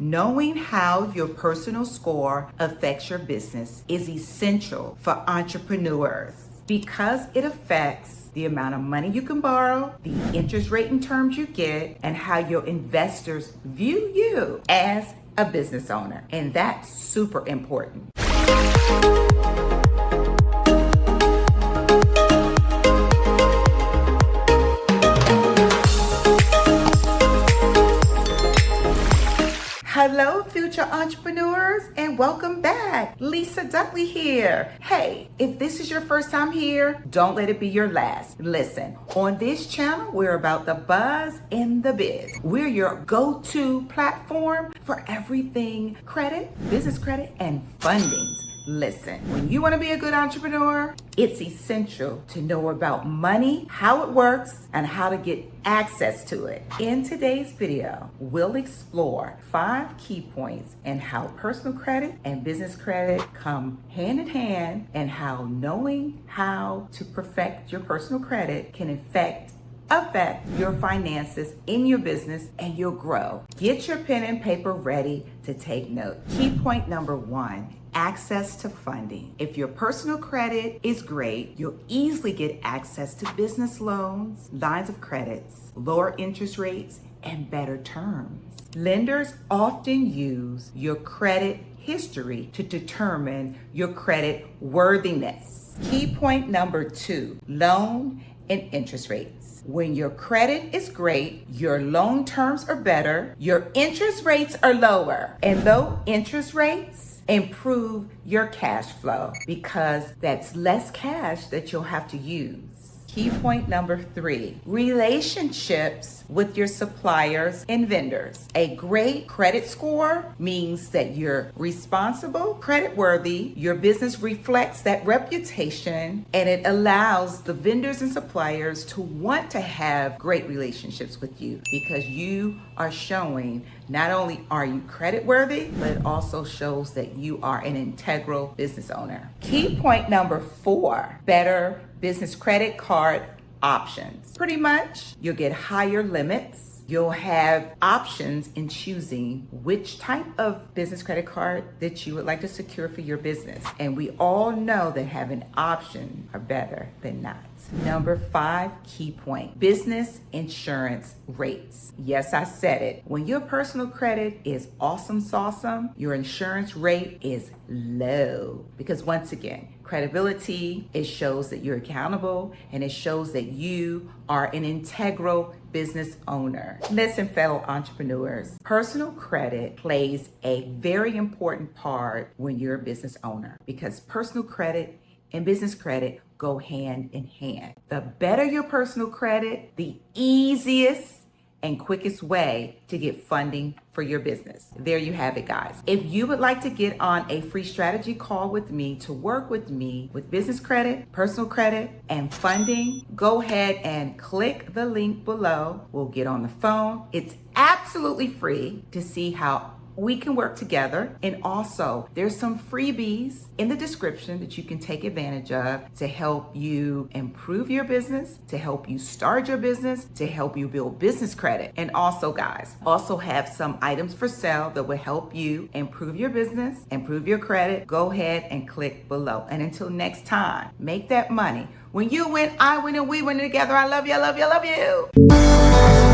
Knowing how your personal score affects your business is essential for entrepreneurs because it affects the amount of money you can borrow, the interest rate and terms you get, and how your investors view you as a business owner. And that's super important. Hello, future entrepreneurs, and welcome back. Lisa Dudley here. Hey, if this is your first time here, don't let it be your last. Listen, on this channel, we're about the buzz in the biz. We're your go-to platform for everything credit, business credit, and fundings. Listen, when you want to be a good entrepreneur, it's essential to know about money, how it works, and how to get access to it. In today's video, we'll explore 5 key points in how personal credit and business credit come hand in hand, and how knowing how to perfect your personal credit can affect your finances in your business, and you'll grow. Get your pen and paper ready to take note. Key point number 1. Access to funding. If your personal credit is great, you'll easily get access to business loans, lines of credits, lower interest rates, and better terms. Lenders often use your credit history to determine your credit worthiness. Key point number 2, loan and interest rates. When your credit is great, your loan terms are better, your interest rates are lower, and low interest rates improve your cash flow because that's less cash that you'll have to use. Key point number 3, relationships with your suppliers and vendors. A great credit score means that you're responsible, creditworthy, your business reflects that reputation, and it allows the vendors and suppliers to want to have great relationships with you because you are showing not only are you creditworthy, but it also shows that you are an integral business owner. Key point number 4, better business credit card options. Pretty much, you'll get higher limits. You'll have options in choosing which type of business credit card that you would like to secure for your business. And we all know that having options are better than not. Number 5 key point, business insurance rates. Yes, I said it. When your personal credit is awesome sauceum, your insurance rate is low. Because once again, credibility, it shows that you're accountable, and it shows that you are an integral business owner. Listen, fellow entrepreneurs, personal credit plays a very important part when you're a business owner because personal credit and business credit go hand in hand. The better your personal credit, the easiest and quickest way to get funding for your business. There you have it, guys. If you would like to get on a free strategy call with me to work with me with business credit, personal credit, and funding, go ahead and click the link below. We'll get on the phone. It's absolutely free to see how we can work together. And also, there's some freebies in the description that you can take advantage of to help you improve your business, to help you start your business, to help you build business credit. And also, guys, also have some items for sale that will help you improve your business, improve your credit. Go ahead and click below. And until next time, make that money. When you win, I win, and we win together. I love you, I love you, I love you.